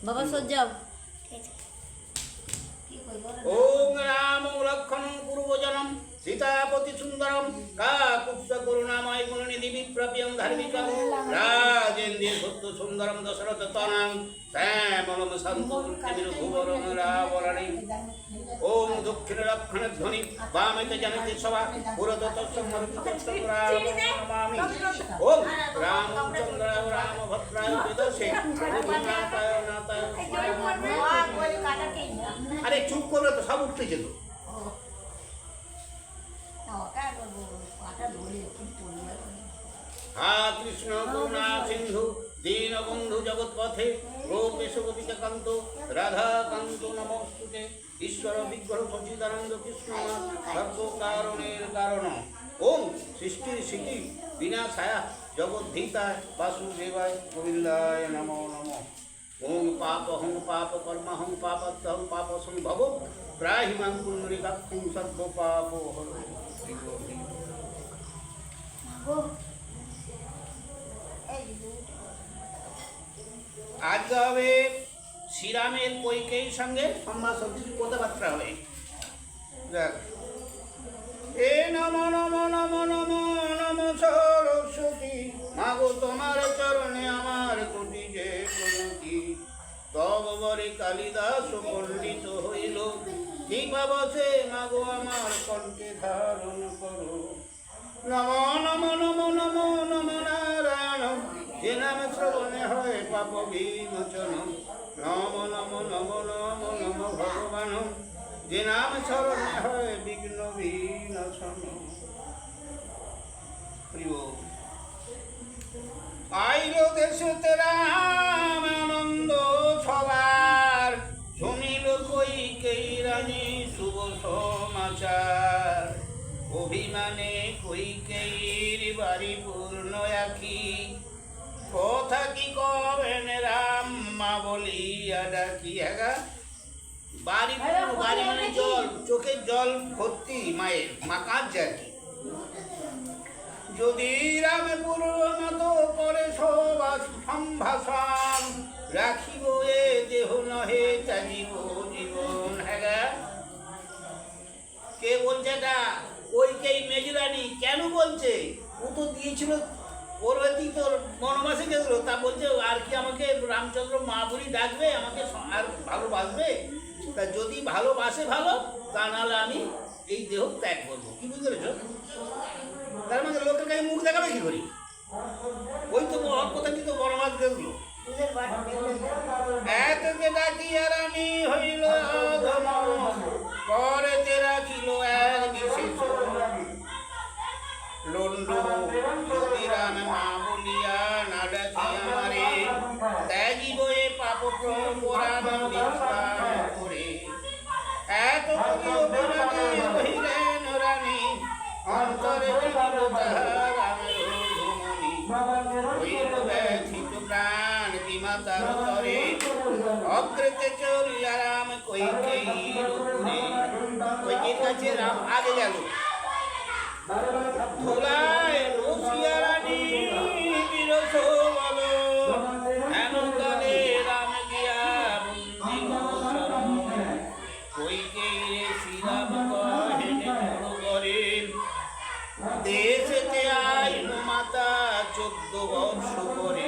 বাবা সজ্জাও। ওম রাম লক্ষণং পূর্বজনম সীতাপতি সুন্দরম কাকুৎস করুণাময় গুণনিধি বিপ্রপ্যং ধার্মিকং রাজেন্দ্র সত্য সুন্দরম দশরথ তনং শ্যামলম সন্তোষির ভুবরং রাবরণী। ওম দক্ষিণ লক্ষণ ধ্বনি বামেতে জনতে সভা পুরদত সংহৃতং নমামি। ওম রামচন্দ্রায় রামভদ্রায় বিদশে রঘুনাথায় নাথায়। আরে চুপ করলে তো সব উঠতে যেত। হা কৃষ্ণ করুণা সিন্ধু দীনবন্ধু জগৎপথে গোপেশ গোপিকান্ত রাধাকান্ত নমস্তুতে। ঈশ্বর বিগ্রহ সচিদানন্দ কৃষ্ণ সর্বকারণের কারণ। ওম সৃষ্টির স্মৃতি বিনাশায় জগদ্ধিতায় বাসুদেবায় গোবিন্দায় নমো নমঃ। ওম পাপহং পাপ কর্মহং পাপত্যহং পাপ সম্ভব প্রাহিমাং পুণ্ডরীকাক্ষং সর্ব পাপ হর। আজকে হবে শ্রীরামের কৈকেয়ীর সঙ্গে সম্ভাষণ সবজি কথাবার্তা হবে। এ নম নম নম নম নম সরস্বতী মাগো তোমার চরণে আমার কোটি যে প্রণতি। তব বরে কালিদাস পণ্ডিত হইল কৃপা বসে মাগো আমার কণ্ঠে ধারণ করো। নম নম নম নম নম নারায়ণ যে নাম শ্রবণে হয় পাপ বিমোচন। নম নম নম নম নম ভগবান যে নাম স্মরণে হয় বিঘ্ন বিনাশন। আইল দেশেতে রাম আনন্দ সবার শুনিল কৈকেয়ী রানী শুভ সমাচার। অভিমানে কৈকেয়ীর বাড়ি পূর্ণ আখি কথা কি কবেন রাম মা বলিয়া ডাকি। বাড়ি বাড়ি মানে জল, চোখের জল ভর্তি মায়ের, মা কাঁদছে আর কি। যদি রামে পূর্ণত করে সবাস সম্ভাষণ রাখিব এ দেহ নহে চাহিব জীবন। হ্যাঁ কে বলছে এটা? কৈকেয়ী মেজরানী। কেন বলছে? ও তো দিয়েছিল ওর হয়তো তোর বনবাসে গেছিল, তা বলছে আর কি আমাকে রামচন্দ্র মা বলি ডাকবে, আমাকে আর ভালোবাসবে। তা যদি ভালোবাসে ভালো, তা নাহলে আমি এই দেহ ত্যাগ করবো। কি বুঝতে পেরেছ? তার মানে লোকের কাছে মুখ দেখাবে কি করি? ওই তো কথা কিন্তু বনবাস গেছিল। এতকে ডাকিয়া রানী হইল পরেতে রাখিল এক বিশেষ লন্ড। যদি রাম মা বলিয়া না ডাকি আমারে ত্যাগিব এ পাপ পুরাণ করে। এত অভিমানে কহিলেন রানী অন্তরে হইল ব্যথিত প্রাণ বিমাতার তরে। অগ্রেতে চলিয়া রাম কৈকেয়ীর উপরে। কৈকেয়ীর কাছে রাম আগে গেল। ধুলায় রসিয়া রানী বিরস বল হেন কালে রাম গিয়া বন্দি। কৈকেয়ী শ্রীরাম কহেন করে দেশেতে আইন মাতা 14 বর্ষ করে।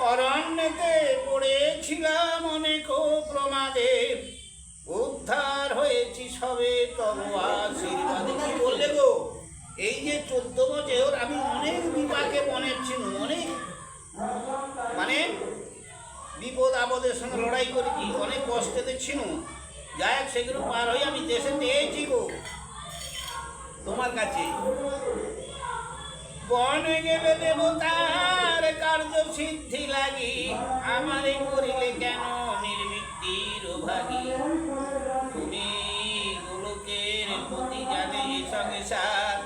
অরণ্যেতে পড়েছিলাম অনেক প্রমাদে উদ্ধার হয়েছি সবে তব আশীর্বাদে। কি বললে গো? এই যে 14 বছর আমি অনেক বিপাকে মনের ছিল, অনেক মানে বিপদ আপদের সঙ্গে লড়াই করেছি, অনেক কষ্টেতে ছিল। যাই হোক সেগুলো পার হয়ে আমি দেশে পেয়েছি গো তোমার কাছে। বনে গেলে দেবতার কার্য সিদ্ধি লাগি আমারে করিলে কেন নির্মিতির ভাগী। তুমি গোলকের প্রতি জানে সংসার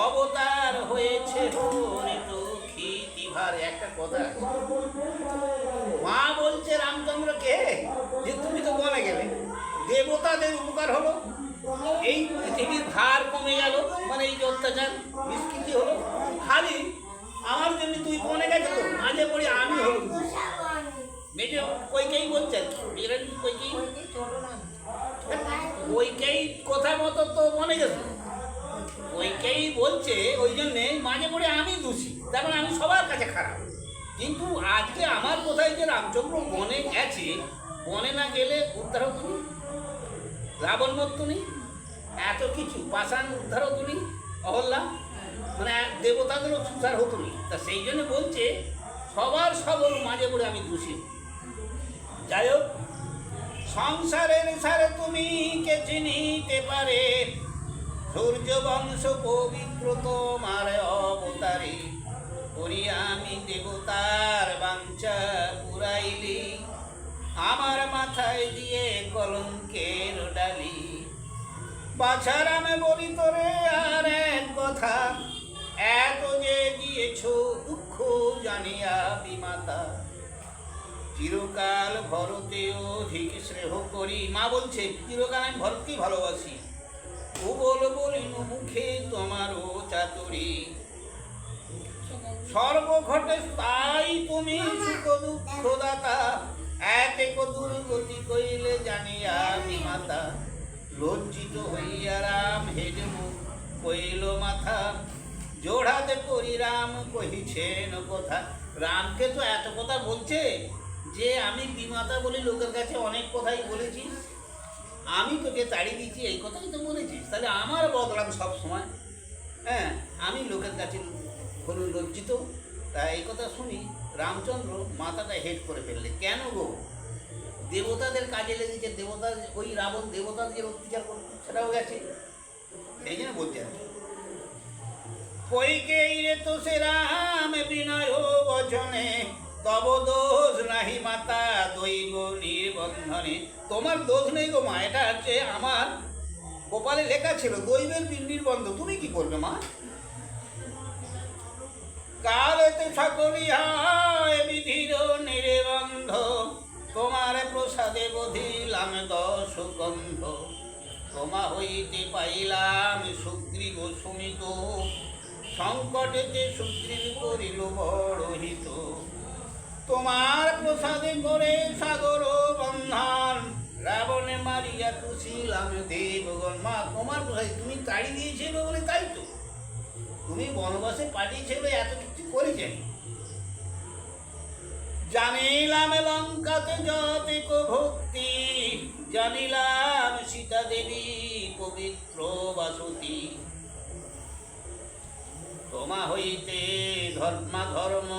অবতার হয়েছে হরিত খিতিভার। একটা কথা মা বলছে রামচন্দ্রকে যে তুমি তো বনে গেলে, দেবতাদের উপকার হলো, এই পৃথিবীর ভার কমে গেল, মানে এই যে অত্যাচার নিষ্কৃতি হলো, খালি আমার জন্য তুই বনে গেছে তো মাঝে পড়ে যে কইকেই বলছে কইকেই ওইকেই কথা মতো তো মনে গেছে ওইকেই বলছে, ওই জন্যে মাঝে পড়ে আমি দোষী, তার মানে আমি সবার কাছে খারাপ। কিন্তু আজকে আমার কোথায় যে রামচন্দ্র বনে গেছে, বনে না গেলে উদ্ধার হতো নি, রাবণ মরতো নি, এত কিছু পাষাণ উদ্ধার হতো নি, অহল্যা মানে দেবতাদেরও উদ্ধার হতো নি। তা সেই জন্য বলছে সবার সবল মাঝে পড়ে আমি দোষী। যাই হোক, সংসারের সারে তুমি কে চিনিতে পারে, সূর্য বংশ পবিত্র তোমার অবতারে, করি আমি দেবতার বাঞ্ছা পুরাইলি, আমার মাথায় দিয়ে কলঙ্কের ডালি। বাছার আমি বলি তোরে আর এক কথা, এত যে দিয়েছ দুঃখ জানিয়া বিমাতা, চিরকাল ভরতে অধিক স্নেহ করি। মা বলছে চিরকাল আমি ভরতেই ভালোবাসি, ও বল বলিন মুখে তোমারও চাতুরি, সর্বঘটে তাই তুমি সুখ দুঃখ দাতা, এতে দুর্গতি কইলে জানিয়া বিমাতা, লজ্জিত হইয়া রাম হেজে মুখ কইল মাথা, জোড়াতে করি রাম কহিছেন কথা। রামকে তো এত কথা বলছে যে আমি বিমাতা বলি লোকের কাছে অনেক কথাই বলেছি, আমি তোকে তাড়িয়ে দিচ্ছি এই কথাই তো বলেছিস, তাহলে আমার বদলাম সব সময়। হ্যাঁ, আমি লোকের কাছে হলুন লজ্জিত। তা এই কথা শুনি রামচন্দ্র মাথাটা হেড করে ফেললে। কেন গো? দেবতাদের কাজে লেগেছে, দেবতা ওই রাবণ দেবতাদের অত্যাচার করতো, সেটাও গেছে, এই জন্য বলছে আর কি। কইকেই রে তো সে রাম বিনয় বচনে, তব দোষ নাহি মাতা দৈব নির্বন্ধনে। তোমার দোষ নেই গো মা, এটা হচ্ছে আমার কপালে লেখা ছিল, দৈবের নির্বন্ধ, তুমি কি করবে মা? কালেতে সকলি হয় বিধির নির্বন্ধ, তোমার প্রসাদে বধিলাম দশ গন্ধ, তোমা হইতে পাইলাম সুগ্রীব সুমিত, সংকটেতে সুগ্রীব করিল বড় হিত, তোমার প্রসাদে করে সাগর বন্ধন, রাবণে মারিয়া তুছিলাম দেবগণ। মা তোমার প্রসাদে তুমি তাড়ি দিয়েছিল বলে তাই তো, তুমি বনবাসে পাঠিয়েছিল এত কিছু করেছে। জানিলাম লঙ্কাতে যতেক ভক্তি, জানিলাম সীতা দেবী পবিত্র বাসতী, তোমা হইতে ধর্মা ধর্ম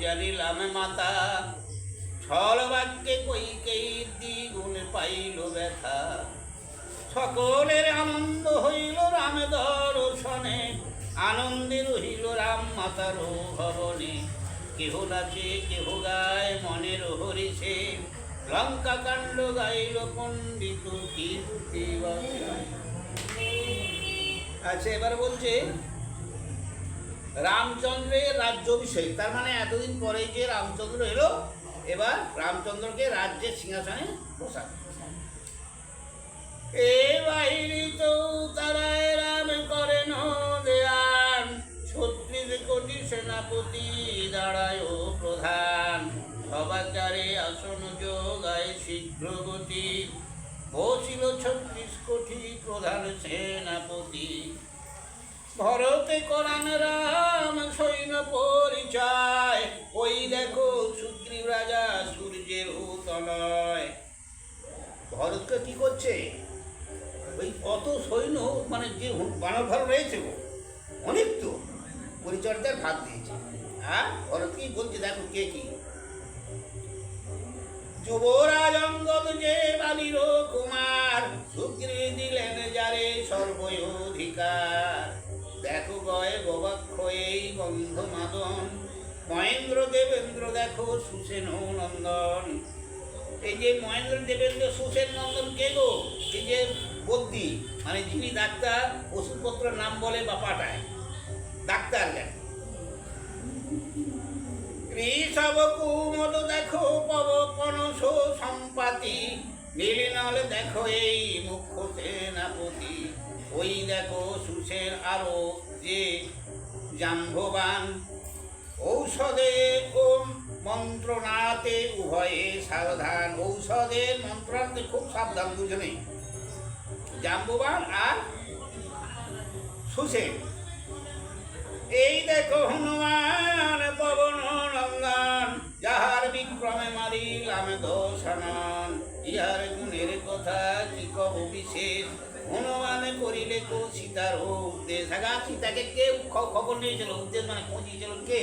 জানিলাম মাতা, ছল বাক্যে কইকেই দ্বিগুণ পাইল ব্যথা, সকলের আনন্দ হইল রাম দর্শনে, আনন্দে রহিল রাম মাতার ভবনে, কেহ নাচে কেহ গায় মনের হরিষে, লঙ্কা কাণ্ড গাইল পণ্ডিত কীর্তি। আচ্ছা, এবার বলছে রামচন্দ্রের রাজ্যাভিষেক, তার মানে এতদিন পরে যে রামচন্দ্র এলো, এবার রামচন্দ্রকে রাজ্যের সিংহাসনে বসাবে। এ বাহিনী তো তারায় রাম করেন দেয়ান, ৩৬ কোটি সেনাপতি দাঁড়ায় প্রধান, সবাচারে আসন যোগায় শীঘ্র গতি, বসিল ৩৬ কোটি প্রধান সেনাপতি, ভরতে করান রাম সৈন্য পরিচয়, ওই দেখো সুগ্রীব রাজা সূর্যের উদয়। ভরতকে কি করছে? ওই কত সৈন্য, মানে যে বানর ভালো রয়েছে অনেক, তো পরিচর্যার ভাগ দিয়েছে। আর ভরতকেই বলছে দেখো কে কি। যুবরাজ অঙ্গদ যে বালির কুমার, সুগ্রীব দিলেন যারে সর্বঅধিকার, দেখো গয়ে গবাক্ষ এই গন্ধ মাদন, মহেন্দ্র দেবেন্দ্র দেখো সুসেন নন্দন। এই যে মহেন্দ্র দেবেন্দ্র সুসেন নন্দন কে গো? এই যে বদ্যি, মানে যিনি ডাক্তার ওষুধপত্র নাম বলে বা পাঠায়, ডাক্তার দেন। ঋষভ কুমদ দেখো পব পনস সম্পাতি, নীলনল দেখো এই মুখ্য সেনাপতি, ওই দেখো সুসেন আরো যে জাম্ববান, ঔষধে ও মন্ত্রণাতে উভয় ভয়ে সাবধান। ঔষধের মন্ত্রান্তে খুব সাবধান দুজনেই, জাম্ববান আর সুসেন। এই দেখো হনুমান পবন নন্দন, যাহার বিক্রমে মারিলাম দশানন। ইহার গুণের কথা কি কব বিশেষ, হনুমান করিলে তো সীতার উদ্দেশ। আগা সীতাকে কে খবর নিয়েছিল, উদ্দেশ মানে পৌঁছিয়েছিল কে?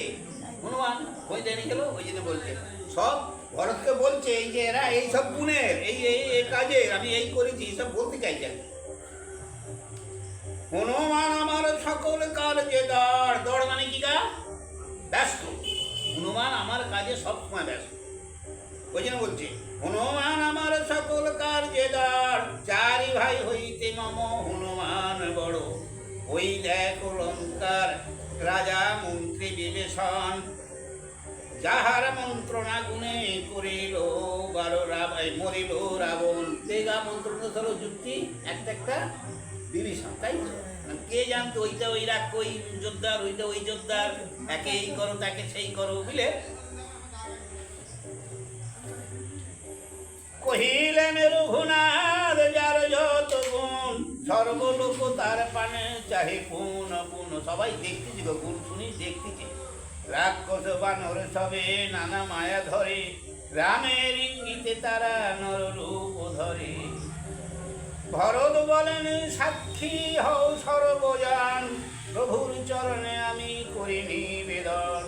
হনুমান খোঁজ নিয়েছিল, ওই জন্য বলছে সব ভরতকে বলছে এই যে এরা এই সব গুণের এই এই কাজে আমি এই করেছি সব বলতে চাইছে। হনুমান আমার সকল কার্যে দর, দর মানে কি গা? ব্যস্ত। হনুমান আমার কাজে সবসময় ব্যস্ত, ওই জন্য বলছে হনুমান আমার সকল কার্যে দর। চারি ভাই হইতে মম হনুমান বড়, ওই দেখো লঙ্কার রাজা মন্ত্রী বিভীষণ। যাহার মন্ত্রণা গুণে করিল মরিল রাবণ। তেগা মন্ত্রণা হলো যুক্তি একটা একটা বিভীষণ, তাই তো? কে জানতো ওইটা ওই রাগ ওই যোদ্ধার, ওইটা ওই যোদ্ধার, একে এই করো তাকে সেই করো, বুঝলে? কহিলেন রঘুনাথ যার যত গুণ, সর্বলোক তার পানে চাহে পুন পুন। সবাই দেখতেছি গো, গুণ শুনি দেখতেছি। রাক্ষস বানর সবে নানা মায়া ধরে, রামের ইঙ্গিতে তারা নররূপ ধরে। ভরত বলেন সাক্ষী হও সর্বজন, প্রভুর চরণে আমি করি নিবেদন।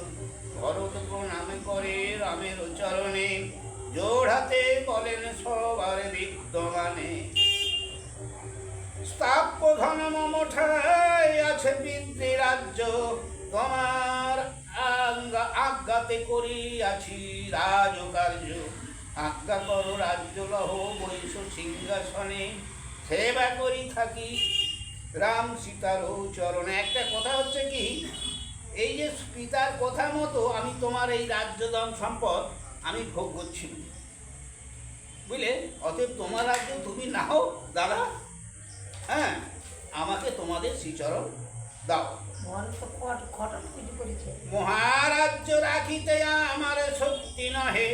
ভরত প্রণাম করে রামের চরণে, জোড় হাতে বলেন সবার বিদ্যমানে। স্থাপ্য ধন মমঠায় আছে পিতৃ রাজ্য, তোমার আজ্ঞাতে করিয়াছি রাজকার্য। আজ্ঞা করো রাজ্য লহ বৈশ সিংহাসনে, সেবা করি থাকি রাম সীতার চরণে। একটা কথা হচ্ছে কি, এই যে পিতার কথা মতো আমি তোমার এই রাজ্যধন সম্পদ আমি ভোগ করছি, বুঝলে? অতএব তোমার রাজ্য তুমি নাও দাদা, হ্যাঁ, আমাকে তোমাদের শ্রীচরণ দাও। মহারাজ্য রাখিতে আমার শক্তি নহে,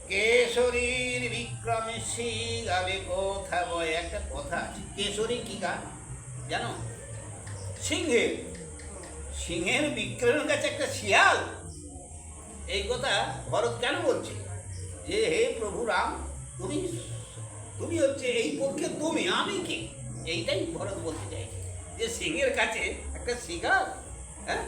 কেশরীর বিক্রমে শিগালে কথা বয়। একটা কথা আছে, কেশরী কি গা জানো? সিংহের, সিংহের বিক্রমের কাছে একটা শিয়াল। এই কথা ভরত কেন বলছে যে হে প্রভু রাম, তুমি তুমি হচ্ছে এই পক্ষে তুমি, আমি কি? এইটাই ভরত বলতে চাই যে সিংহের কাছে একটা শিকার। হ্যাঁ,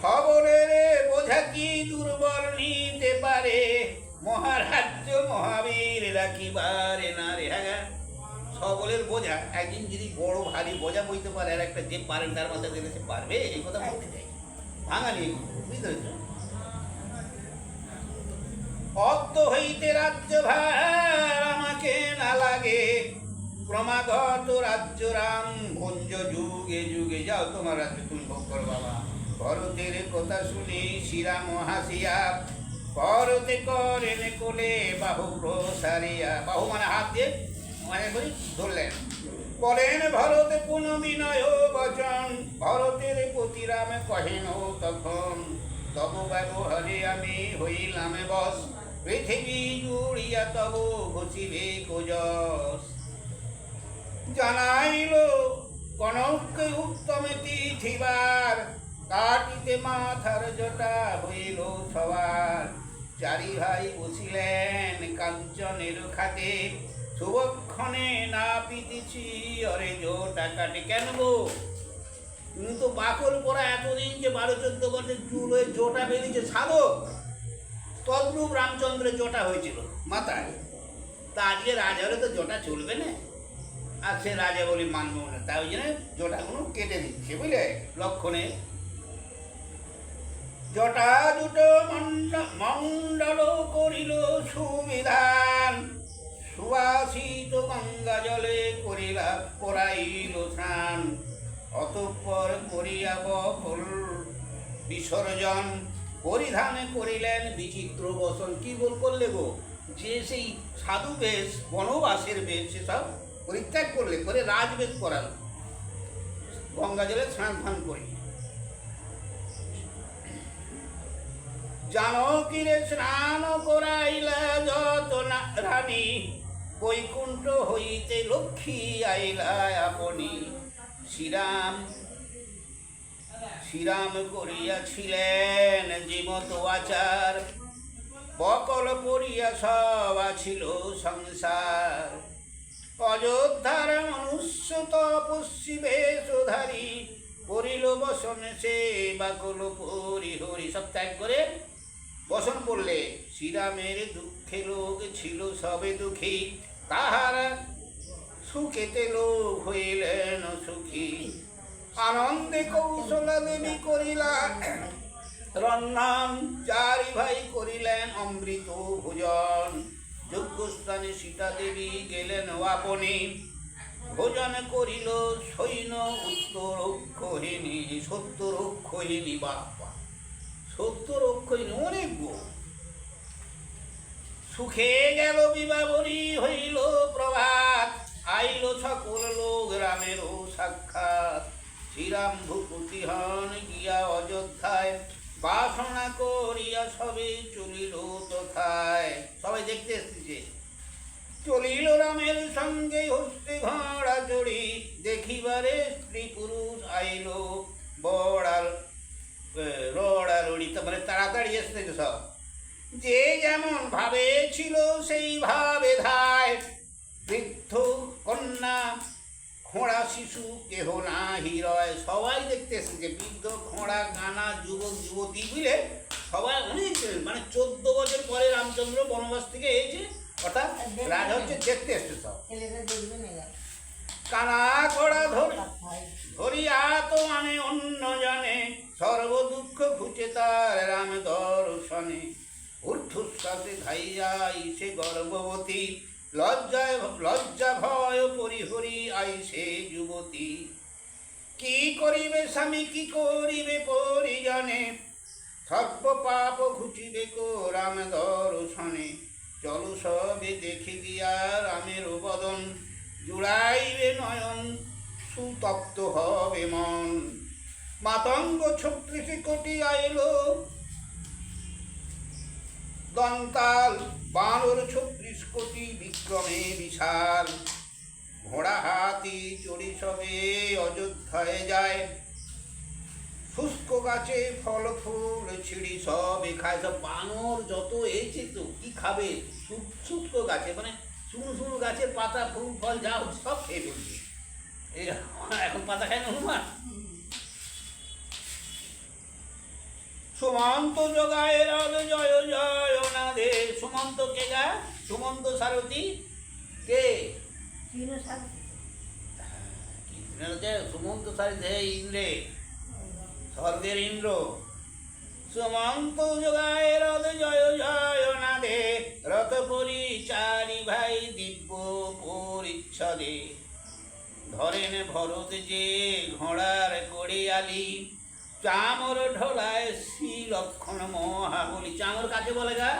সবলের বোঝা কি দুর্বল নিতে পারে, মহারাজ্য মহাবীর রাখিবারে না রে। হ্যাঁ, সবলের বোঝা একদিন যদি বড় ভারী বোঝা বইতে পারে, আর একটা যে পারেন তার মাথায় দিলে সে পারবে, এই কথা বলতে চাই। ভাঙালি বুঝতে পেরেছ? অদ্য হইতে রাজ্য ভার আমাকে না লাগে, ক্রমাগত রাজ্য রাম ভঞ্জ যুগে যুগে। যাও তোমার রাজ্য তুমি ভোগ করো বাবা। ভরতের কথা শুনি শ্রীরাম হাসিয়া, ভরতে করেন কোলে বাহু প্রসারিয়া। বাহু মানে হাত দিয়ে মানে করি ধরলেন, বলেন ভরতে পুনঃ বিনয় বচন। ভরতের প্রতি রাম কহেন তখন, তব ব্যবহারে আমি হইলাম বস, পৃথিবী জুড়িয়া তব ঘষিবে কোজস। জানাইল কনককে উত্তম তিথিবার, কাটিতে মাথার জটা হইল সবার। চারি ভাই বসিলেন কাঞ্চনের খাতে, শুভক্ষণে না পিতেছি অরে জোটা কাটে। কেন গো, তুমি তো বাকল পরা এতদিন যে 12-14 বছর চুল হয়ে জোটা বেরিয়েছে সাধক, তদ্রূপ রামচন্দ্রের জটা হয়েছিল মাথায়। তা আজকে রাজা হলে তো জটা চলবে না, আর সে রাজা বলে মানব না, তাই ওই জন্য জটাগুলো কেটে দিচ্ছে, বুঝলে? লক্ষণে জটা দুটো মণ্ডল করিল সুবিধান, সুবাসিত গঙ্গা জলে করিলা করাইল স্নান। অতঃপর করিয়া বল বিসর্জন, পরিধানে করিলেন বিচিত্র বসন। কি বল করলে গো, যে সেই সাধু বেশ বনবাসের বেশ সেসব পরিত্যাগ করলে, করে রাজবেশ করাল, গঙ্গা জলে স্নান ফান করি। জানকীরে স্নান করাইলা যত রানী, বৈকুণ্ঠ হইতে লক্ষ্মী আইলা আপনি। শ্রীরাম করিয়াছিলেন জীবত আচার, বকল পড়িয়া সব আছিল সংসার। অযোধ্যার মনুষ্য তপস্বী বেশধারী, করিল বসন সে বাকল পরিহরি। সব ত্যাগ করে বসন করলে। শ্রীরামের দুঃখে লোক ছিল সবে দুঃখী, তাহারা সুখেতে লোক হইলেন সুখী। আনন্দে কৌশলা দেবী করিলা রন্ধন, চারি ভাই করিলেন অমৃত ভোজন। যজ্ঞস্থানে সীতা দেবী গেলেন আপনি, ভোজন করিল সৈন্য উত্তরক্ষহিনী। সত্যরক্ষহিনী, বাবা সত্যরক্ষহিনী অনেক গো। সুখে গেল বিবাবরী হইল প্রভাত, আইল সকল লোক রামেরও সাক্ষাৎ। শ্রীরাম ভূপতি হন গিয়া অযোধ্যায়, বাসনা করিয়া সবে চলিল তথায়। সবাই দেখতে এসেছে। চলিল রামের সঙ্গে হস্তে ঘোড়া চড়ি, দেখিবারে স্ত্রী পুরুষ আইল রড়ারড়ি। তারপরে তাড়াতাড়ি এসেছে সব। যে যেমন ভাবে ছিল সেই ভাবে ধায়, বৃদ্ধ কন্যা খোঁড়া শিশু কেহ না হিরয়। সবাই দেখতে এসেছে, বৃদ্ধ খোঁড়া কানা যুবক যুবতী বুঝলে সবাই অনেক, মানে 14 বছর পরে রামচন্দ্র বনবাস থেকে এসেছে, অর্থাৎ রাজা হচ্ছে দেখতে এসছে সব। কানা খোঁড়া ধরিয়া তো আনে অন্য জানে, সর্ব দুঃখ ঘুচে তার রাম দর্শনে। ঊর্ধ্বশ্বাসে ধাইয়া আইসে গর্ভবতী, লজ্জা ভয় পরিহরি আইসে যুবতী। কি করিবে স্বামী কি করিবে পরিজনে, সর্ব পাপ ঘুচিবে কো রাম দর্শনে। চলো সবে দেখি গিয়া রামের বদন, জুড়াইবে নয়ন সুতপ্ত হবে মন। মাতঙ্গ 36 কোটি আইল দন্তাল, বানর 36 কোটি বিক্রমে বিশাল। ঘোড়া হাতি চড়ি সবে অযোধ্যায় যায়, শুষ্ক গাছে ফল ফুল ছিঁড়ি সবে খায়। সব বানর যত এইছে তো কি খাবে, শুষ্ক গাছে মানে শুকনো শুকনো গাছের পাতা ফুল ফল যা সব খেয়ে ফেলবে। এখন পাতা খায় না হনুমান। সুমন্ত জগায় রথ জয় জয় নাদে। সুমন্ত কে গা? সুমন্ত সারথী কে? সুমন্ত সারথী ইন্দ্রে, স্বর্গের ইন্দ্র। সুমন্ত জগায় রথ জয় জয় নাদে, রথ পরিচারি ভাই দিব্য পরিচ্ছদে। ধরেন ভরত যে ঘোড়ার গড়িয়ালি, চামর ঢোলায় শ্রী লক্ষণ মহাবলী। চামর কাকে বলে গা?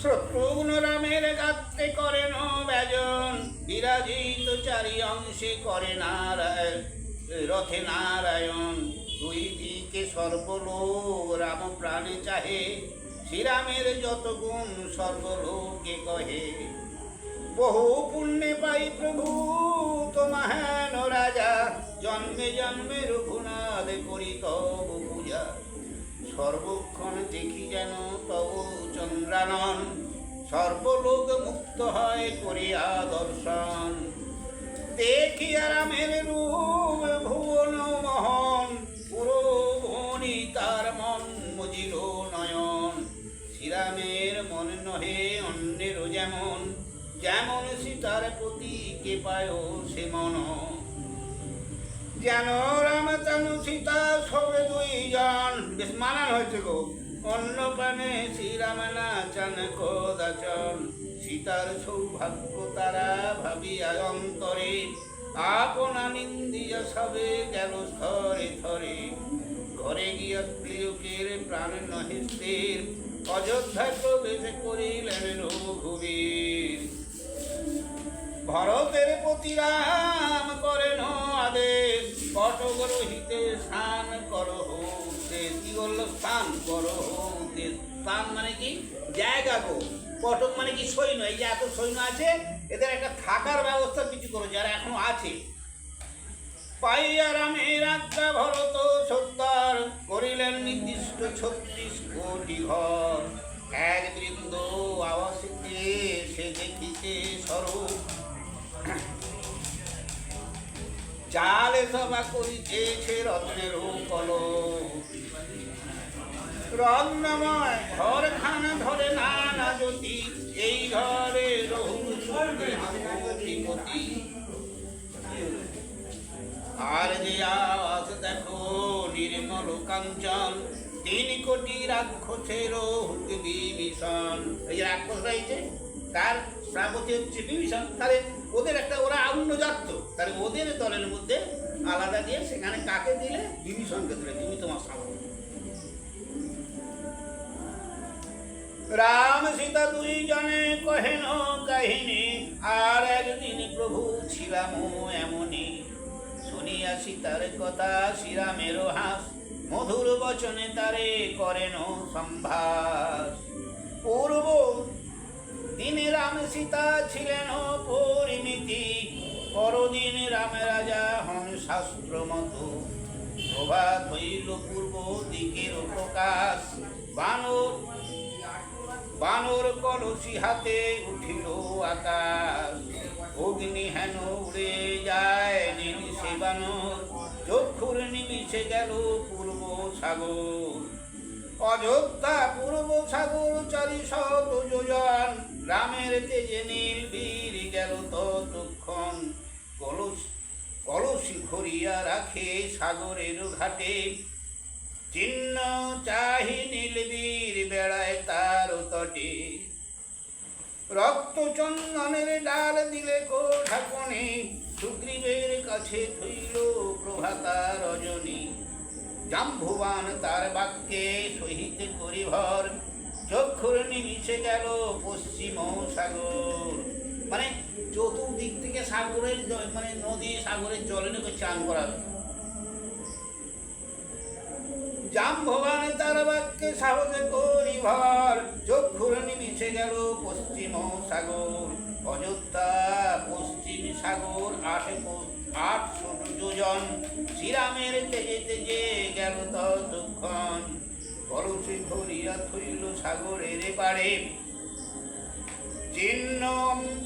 শত্রুঘ্ন রামের গাত্রে করেন ব্যজন, বিরাজিত চারি অংশে করে রথে নারায়ণ। দুই দিকে সর্বলোক রাম প্রাণে চাহে, শ্রীরামের যত গুণ সর্বলোকে কহে। বহু পুণ্যে পাই প্রভু তোমাহেন রাজা, জন্মে জন্মে রঘুনাথ করি তব পূজা। সর্বক্ষণ দেখি যেন তব চন্দ্রানন, সর্বলোক মুক্ত হয় করিয়া দর্শন। দেখিয়া রামের রূপ ভুবন মোহন, পুরো ভুবনি তার মন মজিল নয়ন। শ্রীরামের মন নহে অন্যেরও যেমন, যেমন সীতার প্রতি কে পায় সে মন। যেন রাম চানু সীতা সবে দুইজন। বেশ মানান হয়েছে গো। অন্য প্রাণে শ্রীরাম না চান কদাচন, সীতার সৌভাগ্য তারা ভাবিয়া অন্তরে, আপনা নিন্দিয়া সবে গেল থরে থরে। ঘরে গিয়া প্রিয়কের প্রাণ নহে স্থির, অযোধ্যায় প্রবেশ করিলেন রঘুবীর। ভরতের পতি রাম করেন আদেশ, কটক রহিতে স্নান করো দেশ। কি বললো? স্থান করো দেশ। স্থান মানে কি? জায়গা গো। কটক মানে কি? সৈন্য। এই যে এত সৈন্য আছে, এদের একটা থাকার ব্যবস্থা কিছু করো, যারা এখনো আছে। পাইয়া রামের আজ্ঞা ভরত সত্তর, করিলেন নির্দিষ্ট 36 কোটি ঘর। এক বৃন্দ আবাসিতে সে দেখিতে স্বরূপ, চালে সভা করিতেছে রত্নের কলক। রত্নময় ঘরখানা ধরে নানা জ্যোতি, এই ঘরে রঘুপতি। আর যে আওয়াজ দেখো নির্মল কাঞ্চন, 3 কোটি রাক্ষসের বিভীষণ। এই যে রাক্ষস রয়েছে, তার প্রাপতি হচ্ছে বিভীষণ। তাহলে ওদের একটা, ওরা অন্য জাত, তাহলে ওদের দলের মধ্যে আলাদা দিয়ে সেখানে কাকে দিলে? বিভীষণকে দিলে। তুমি তোমার সামনে রাম সীতা 2 জনে কহেন কাহিনী, আর একদিন প্রভু ছিলাম এমনি। শুনিয়া সীতার কথা শ্রীরামের হাস, মধুর বচনে তারে করেন সম্ভাস। পূর্ব দিনে রাম সীতা ছিলেন পরিমিতি, পরদিন রাম রাজা হন শাস্ত্র মতো। প্রভাত হইল পূর্ব দিকের প্রকাশ, বানর কলসি হাতে উঠিল আকাশ। অগ্নি হেন উড়ে যায় নীল সে বানর, চক্ষুর নিমিষে গেল পূর্ব সাগর। অযোধ্যা পূর্ব সাগর 400 যোজন, রামের তেজে নীল বীর গেল ততক্ষণ। কলসি ভরিয়া রাখে সাগরের ঘাটে, চিহ্ন চাহি নীলবীর বেড়ায় তার তটে। রক্ত চন্দনের ডাল দিলে কোঠাকনে, সুগ্রীবের কাছে থইল প্রভাতা রজনী। জাম্বুবান তার বাক্যে সহিত করি ভর, চক্ষুর নিমিষে গেল পশ্চিম সাগর। মানে চতুর্দিক থেকে সাগরের মানে নদী সাগরের জলে নাকি চান করা। জাম্ববান তার বাক্যে সাহসে করি ভর, চক্ষুর নিমিষে গেল পশ্চিম সাগর। অযোধ্যা পশ্চিম সাগর 800 যোজন, শ্রীরামের তেজে তেজে গেল ততক্ষণ। কলসি ভরিয়া থইল সাগরের পাড়ে, চিহ্ন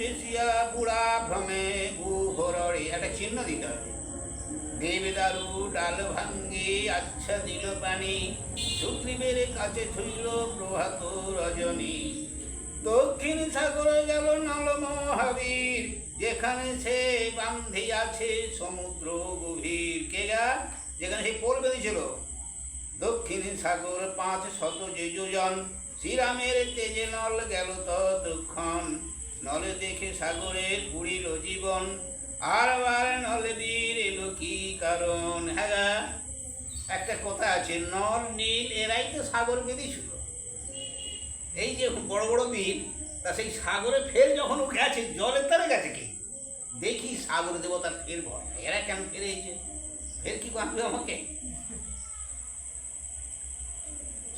দেশিয়া বুড়া ভ্রমে ভূহরে। একটা চিহ্ন দিতে হবে। দেবদারু ডাল ভাঙ্গে আচ্ছা দিল পানি, সুগ্রীবের কাছে থইল প্রভাত রজনী। দক্ষিণ সাগরে গেল নল মহাবীর, যেখানে সে বান্ধি আছে সমুদ্র গভীর। কে গা? যেখানে সে পোল বেঁধেছিল। দক্ষিণ সাগর 500 যোজন, শ্রীরামের তেজে নল গেল ততক্ষণ। নলে দেখে সাগরের উড়িল জীবন, আর নলে বীর এলো কি কারণ? হ্যাঁ, একটা কথা আছে, নল নীল এরাই তো সাগর বেঁধেছিল। এই যে বড় বড় বীর, তা সেই সাগরে ফের যখন ও গেছে, জলের তারে গেছে কি দেখি সাগর দেবতার ফের ভয়। এরা কেন ফেরেছে? ফের কি বাঁধবে আমাকে?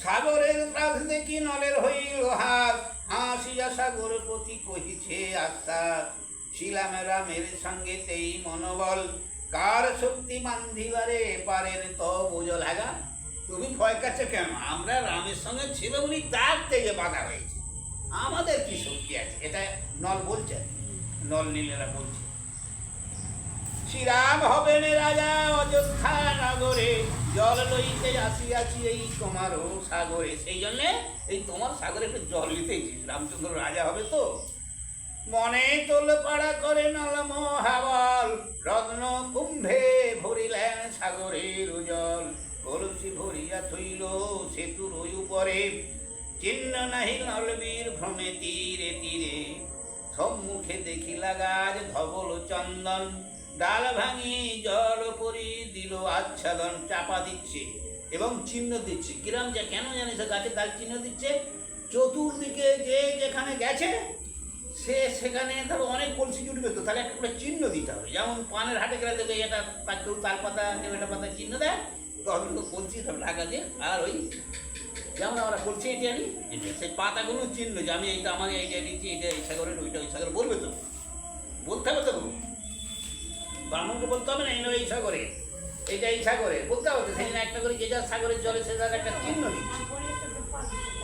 সাগরের ত্রাস দেখি নলের হইল হাস, হাসিয়া সাগর প্রতি কহিছে আশ্বাস। ছিলাম রামের সঙ্গে তেই মনোবল, কার শক্তি বান্ধিবারে পারেন তো বুঝল। হ্যাঁ, তুমি ভয় কাছে কেন? আমরা রামের সঙ্গে ছিল বলি তার থেকে বাধা হয়েছে, আমাদের কি শক্তি আছে? এটা নল বলছে, নল নীলেরা বলছে। শ্রীরাম হবেন রাজা অযোধ্যা নগরে, জল লইতে আসিয়াছি এই তোমারও সাগরে। সেই জন্যে এই তোমার সাগরে একটু জল নিতেছি, রামচন্দ্র রাজা হবে তো। মনে তোল পাড়া করে নল মহাবল, রত্ন কুম্ভে ভরিলেন সাগরের জল। কলসি ভরিয়া থইল সেতুর উপরে, চিহ্ন নাহি নলবীর ভ্রমে তীরে তীরে। সম্মুখে দেখিলা গাছ ধবল চন্দন, ডাল ভাঙি জল পরি দিল আচ্ছাদন। চাপা দিচ্ছে এবং চিহ্ন দিচ্ছে। কিরম যে কেন জানিস গাছে ডাল চিহ্ন দিচ্ছে? চতুর্দিকে যে যেখানে গেছে সেখানে ধরো অনেক কলসি জুটবে তো, তাহলে একটা করে চিহ্ন দিতে হবে। যেমন পানের হাটে গেলে দেখবে এটা কেউ তাল পাতা কেউ এটা পাতা চিহ্ন দেয়, তো আমি তো কলসি সব ঢাকা দিয়ে, আর ওই যেমন আমরা কলসি এটি আনি, সেই পাতাগুলো চিহ্ন যে আমি এইটা আমার এইটা এনেছি, এইটা এই সাগরের, ওইটা ওই সাগর বলবে তো, বলতে হবে তো, ব্রাহ্মণকে বলতে হবে না এই সাগরে এইটা এই সাগরে বলতে হবে। সেই জন্য একটা করে যে যা সাগরের জলে সে যার একটা চিহ্ন দিচ্ছে।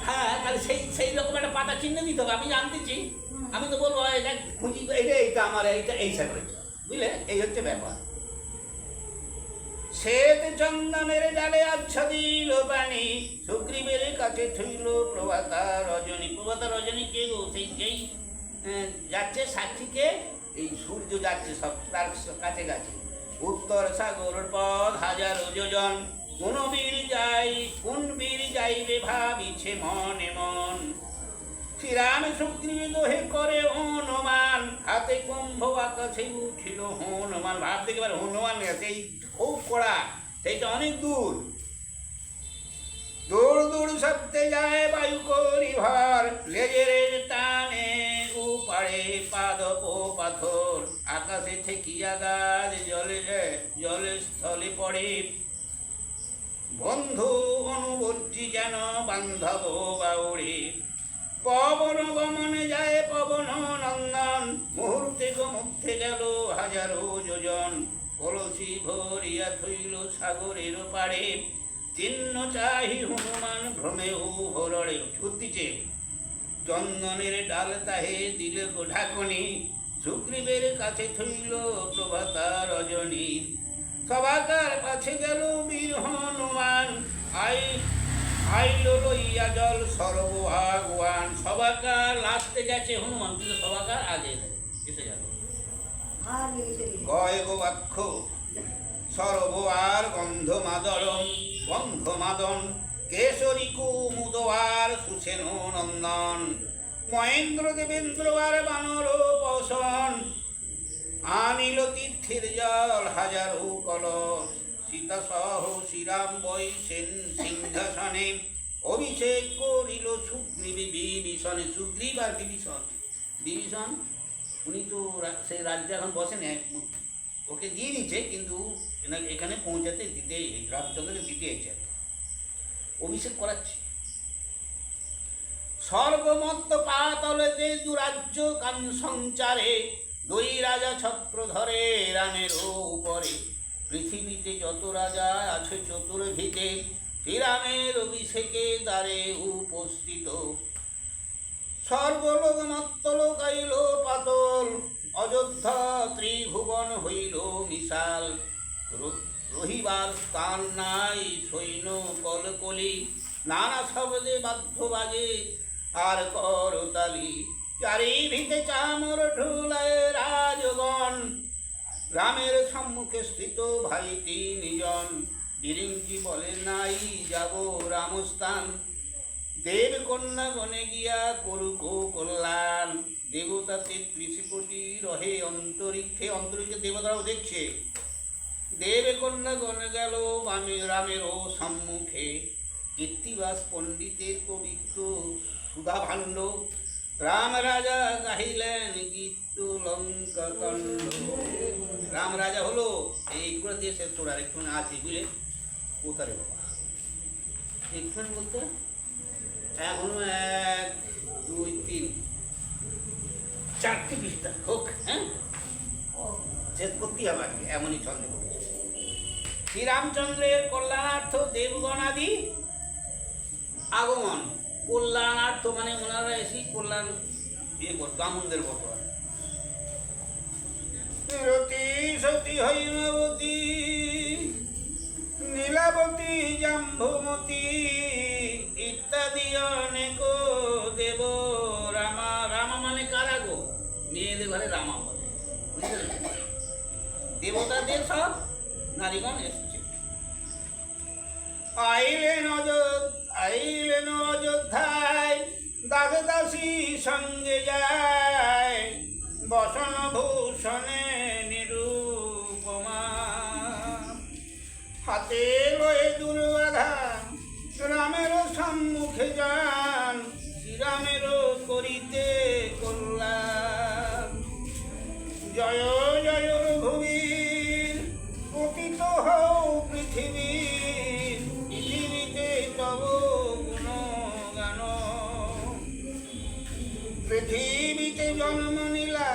হ্যাঁ, তাহলে সেই রকম একটা পাতা চিহ্ন দিতে হবে। আমি জানতেছি, আমি তো বলবো এটা খুঁজি, এইটা আমার, এইটা এই সাগরের জল, বুঝলে? এই হচ্ছে ব্যাপার। শ্বেত চন্দনের জালে আচ্ছাদিল পানি, সুগ্রীবের কাছে থইল প্রভাতা রজনী। প্রভাতা রজনী কে গো? সেই যেই যাচ্ছে সাক্ষীকে, এই সূর্য যাচ্ছে সব তার কাছে কাছে। উত্তর সাগর পথ হাজারো যোজন, কোন বীর যাইবে ভাবিছে মনে মন। শ্রীরাম সুগ্রীব দোহে করে হনুমান, হাতে কুম্ভ আকাশে উঠিল হনুমান। ভাব দেখে এবার হনুমান সেই খুব কড়া, সেইটা অনেক দূর। দৌড় দৌড় শব্দে যায় বায়ু করি ভর, লেজের টানে উপাড়ে পাদপ পাথর। আকাশে ঠেকিয়া গাছ জলে স্থলে পড়ে, বন্ধু অনুবর্তী যেন বান্ধব বাউড়ে। পবন গমনে যায় পবন নন্দন, মুহূর্তে মুগ্ধে গেল হাজারো যোজন। কলসি ভরিয়া থইল সাগরের পাড়ে, চিহ্ন চাহি হনুমান ভ্রমেও ভরড়ে। ছুটিছে চন্দনের ডাল তাহে দিল ঢাকনি, সুগ্রীবের কাছে থইল প্রভাতা রজনী। সবাকার কাছে গেল বীর হনুমান, আইল লইয়া জল সর্ব আগুয়ান। সবাকার লাস্টে গেছে হনুমান, কিন্তু সবাকার আগে এসে গেল। গয় গোবাক্ষ সর্ব আর গন্ধ মাদন, কেশরী কুমুদোয়ার সুসেন নন্দন। মহেন্দ্র দেবেন্দ্র আর বানর পশন, আনিল তীর্থের জল হাজারো কলস। সীতা সহ শ্রীরাম বৈসেন সিংহাসনে, অভিষেক করিল সুগ্রীবে বিভীষণে। সুগ্রীব আর বিভীষণ উনি তো সেই রাজ্যে এখন বসেন, ওকে দিয়ে দিচ্ছে, কিন্তু এখানে পৌঁছাতে দিতে, রামচন্দ্রকে দিতে এসেছে, অভিষেক করাচ্ছে। স্বর্গমত্ত পাতলে যে দুরাজ্য কান সঞ্চারে, দুই রাজা ছত্র ধরে রামের উপরে। পৃথিবীতে যত রাজা আছে চতুর্ভিতে, শ্রীরামের অভিষেকে দ্বারে উপস্থিত। স্বর্গলোক মত্তলোক আইল পাতল, অযোধ্যা ত্রিভুবন হইল মিশাল। রহিবার স্থান নাই সৈন্য কলকলি, নানা শব্দে বাদ্য বাজে আর করতালি। চারি ভিতে চামর ঢুলায় রাজগণ, রামের সম্মুখে স্থিত ভাই তিনজন। বিরিঞ্চি বলে নাই যাব রামস্থান, দেব কন্যা গণে গিয়া করুক কল্যাণ। দেবতা ৩৩ কোটি রহে অন্তরিক্ষে, অন্তরিক্ষে দেবতারাও দেখছে। দেব কন্যা গণে গেল রামেরও সম্মুখে, কীর্তিবাস পণ্ডিতের পবিত্র সুধা ভাণ্ড। রাম রাজা গাহিলেন গীত লঙ্কা কাণ্ড। রাম রাজা হলো, এইগুলো দিয়ে শেষ করে আর একটু আছে, বুঝলে? কোথারে বাবা একটু বলতে এখনো 1 2 3 4টি পৃষ্ঠা হোক, হ্যাঁ শেষ করতেই হবে আজকে, এমনই ছন্দে করেছে। শ্রীরামচন্দ্রের কল্যাণার্থ দেবগণাদি আগমন। কল্যাণার্থ মানে ওনারা এসে কল্যাণ ইয়ে করতো, ব্রাহ্মণদের মতো। রতি সতী হৈমবতী নীলাবতী জাম্বুমতী ইত্যাদি অনেক দেব রামা। রামা মানে কারা গো? মেয়েদের ঘরে রামা বলে, বুঝলেন? দেবতাদের সব নারীগণ এসছে। আইলেন অযোধ্যায়, দাসে দাসী সঙ্গে যায়, বসন ভূষণে নিরূপমা। হাতে লয়ে দুর্বাধা রামের সম্মুখে যান, শ্রীরামের করিতে কল্যাণ। পৃথিবীতে জন্ম নিলা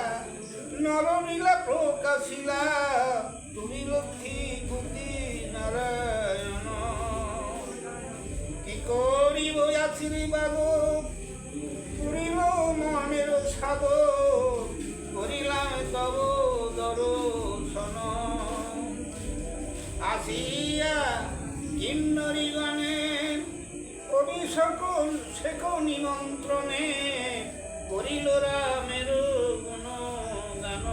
নরনীলা প্রকাশিলা তুমি লক্ষ্মী কুতি নারায়ণ কি করিব আশীর্বাদ করিল মনের সাদ করিলাম তব দর্শন আসিয়া কিন্নরীগণে অভিষেক শেখ নিমন্ত্রণে করিল রামের গুণগান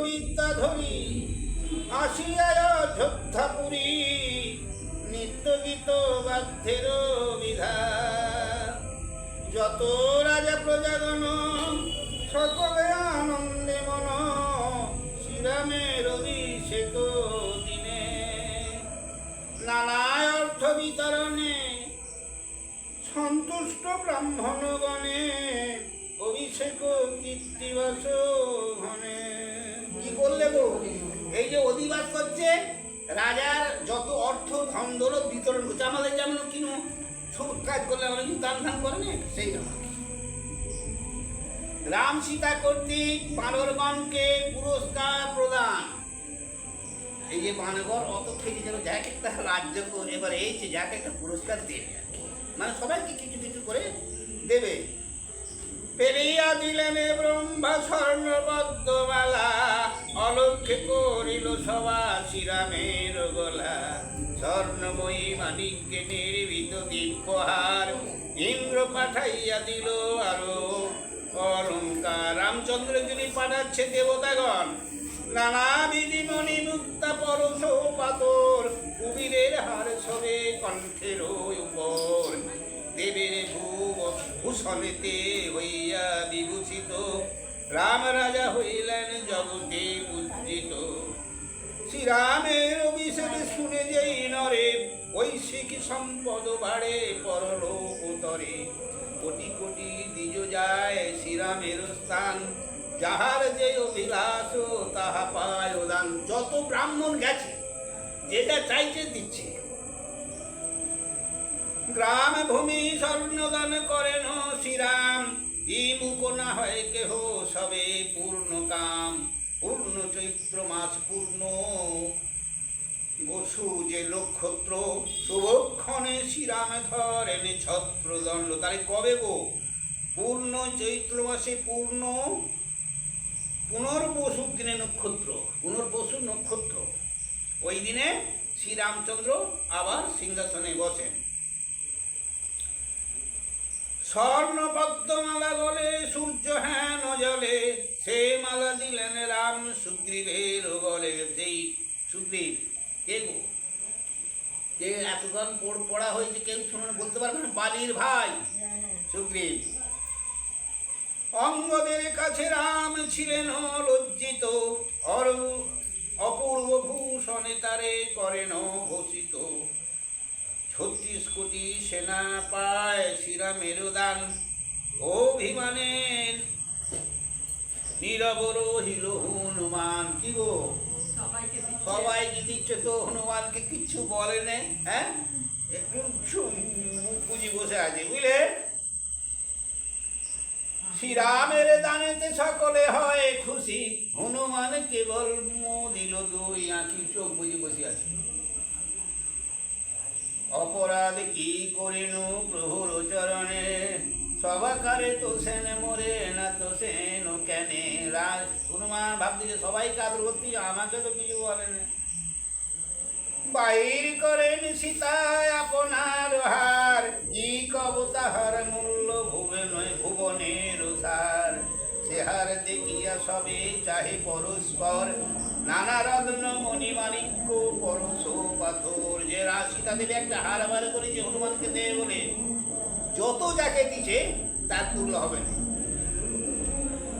বিদ্যাধরী আসিয়া অযোধ্যাপুরী নিত্য গীত বাদ্যের বিধা যত রাজা প্রজাগণ সকলে আনন্দে মন শ্রীরামের অভিষেক দিনে নানা অর্থ বিতরণে সন্তুষ্ট ব্রাহ্মণগণে অভিষেক কীর্তিবাস ঘনে কি করলে গো এই যে অধিবাস করছে রাজার যত অর্থ ধন দৌলত বিতরণ করছে আমাদের যেমন কিনো সব কাজ করলে আমরা কিন্তু দান ধান করে না সেই আমার রাম সীতা কর্তৃক বানরগণকে পুরস্কার প্রদান এই যে বানগর অত খেয়ে যাবে যাকে একটা রাজ্য এবার এই যে যাকে একটা পুরস্কার দেবে মানে সবাইকে কিছু কিছু করে দেবে পেরিয়া দিলেন ব্রহ্মা স্বর্ণবদ্ধমালা অলক্ষে করিল সভা শ্রীরামের গলা স্বর্ণময়ী মানিক্যে নির্মিত দিব্যহার ইন্দ্র পাঠাইয়া দিল আরো অলঙ্কার রামচন্দ্র যিনি পাঠাচ্ছে দেবতাগণ নানাবিধি মণি মুক্তা পরশ পাতর কুবিরের হার সবে কণ্ঠের উপর দেবের ভূষণেতে হইয়া বিভূষিত রাম রাজা হইলেন জগতে পূজিত শ্রীরামের অভিষেক শুনে যেই নরে ঐশিক সম্পদ বাড়ে পরলোক তরে কোটি কোটি দ্বিজ যায় শ্রীরামের স্থান যাহার যে অভিলাষ তাহা পায় দান যত ব্রাহ্মণ গেছে যেটা চাইছে দিচ্ছে গ্রাম ভূমি স্বর্ণদান করেন শ্রীরাম ই মুখ না হয় কেহ সবে পূর্ণ কাম পূর্ণ চৈত্র মাস পূর্ণ বসু যে নক্ষত্র শুভক্ষণে শ্রীরাম ধরেন ছত্রদণ্ড তাহলে কবে গো পূর্ণ চৈত্র মাসে পূর্ণ পুনর্বসুর দিনে নক্ষত্র পুনর্বসুর নক্ষত্র ওই দিনে শ্রীরামচন্দ্র আবার সিংহাসনে বসেন স্বর্ণ পদ্মমালা গলে সূর্য হেন জলে সে মালা দিলেন রাম সুগ্রীবের গলে সেই সুগ্রীব কে গো যে এতক্ষণ পড়া হয়েছে কেউ শুনুন বলতে পারবেন বালির ভাই সুগ্রীব অঙ্গদের কাছে রাম ছিলেন লজ্জিত অপূর্ব ভূষণে তারে করেন ভূষিত ৩৬ কোটি সেনা পায় শ্রীরামের দান অভিমানে নীরব রহিল হনুমান কি গো সবাইকে দিচ্ছে তো হনুমানকে কিচ্ছু বলে না হ্যাঁ একটু মুখ বুঝি বসে আছে বুঝলে শ্রীরামের দানেতে সকলে হয় খুশি হনুমান কেবল দিল দুই আঁকি চোখ বুঝি বসে আছে অপরাধ কি করিনু প্রভুর চরণে সবাকারে তো সেন মরে না তো সেন কেনে রাজ হনুমান ভাবছে সবাই কাদের ভর্তি আমাকে তো কিছু বলে না বাহির করেন সীতায় আপনার হার কি কব তাহার মূল্য ভুবনের সার সে হার দেখিয়া সবে চাহে পরস্পর নানা রত্ন মণি মাণিক্য পরশ পাথর যে সীতা দেবী একটা হার বার করেছে হনুমানকে দেয় বলে যত যাকে দিছে তার তুল্য হবে না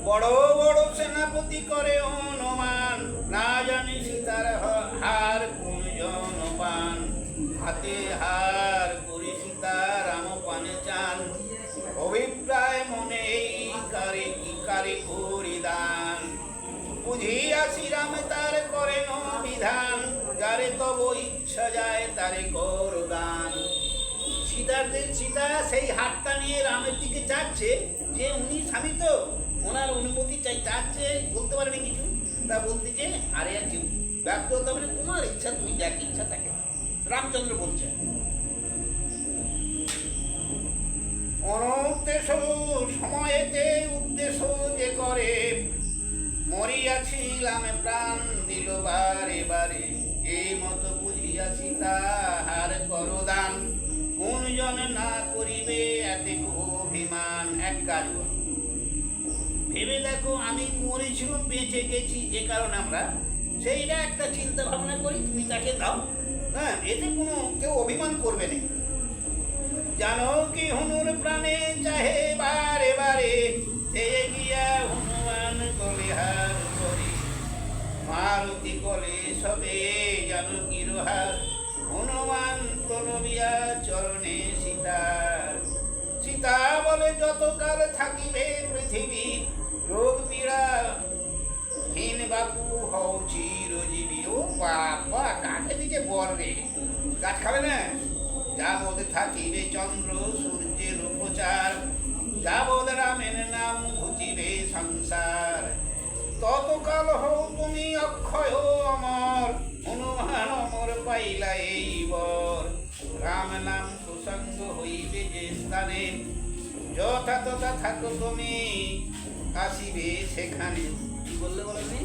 বড় বড় সেনাপতি করে অনুমান না জানি সীতার হার কোন জন পান হাতে হার করি সীতা রাম পানে চান অভিপ্রায় মনে এই কারে কি কারে করি দান বুঝিয়া শ্রীরাম তার করেন বিধান যারে তব ইচ্ছা যায় তারে কর দান সীতা সেই হাতটা নিয়ে রামের দিকে যাচ্ছে, যে উনি স্বামী তো ওনার অনুমতি চাচ্ছে, বলতে পারেনি কিছু। তা বলতেছে আরে আর কেউ ব্যর্থ হতে হবে না, তোমার ইচ্ছা, তুমি যাকে ইচ্ছা তাকে। রামচন্দ্র বলছে অনুদ্দেশ সময়েতে উদ্দেশ্য যে করে, মরিয়াছিলাম প্রাণ দিল বারে বারে, এই মতো বুঝিয়াছি তাহার করদান, কোন জন না করিবে এতে অভিমান। এক কাজ করো, ভেবে দেখো আমি মরেছিলাম, বেঁচে গেছি যে কারণে আমরা, সেইটা একটা চিন্তা ভাবনা করি, তুমি তাকে দাও। হ্যাঁ, এতে কোনো কেউ অভিমান করবে না। জানো কি হনুর প্রাণে চাহে বারে বারে, এই গিয়া হনুমান গলে হার করে, মারুতি গলে সবে জানো কি রোহার, হনুমান প্রণবিয়া চরণে সীতার। সীতা বলে যতকাল থাকিবে পৃথিবী, রোগ পীড়া হীন বাপু হও চিরজীবী। ও বাবা, কাকে দিকে বল রে, গাছ খাবে না? যাবৎ থাকিবে চন্দ্র সূর্যের উপচার, যাবৎ রামের নাম ঘুচিবে সংসার, ততকাল হও তুমি অক্ষয় অমর, হনুমান অমর পাইলা এই বর। রাম নাম প্রসঙ্গ হইবে যে স্থানে, যথা তথা থাকো তুমি আসিবে সেখানে। কি বললে বলেনি?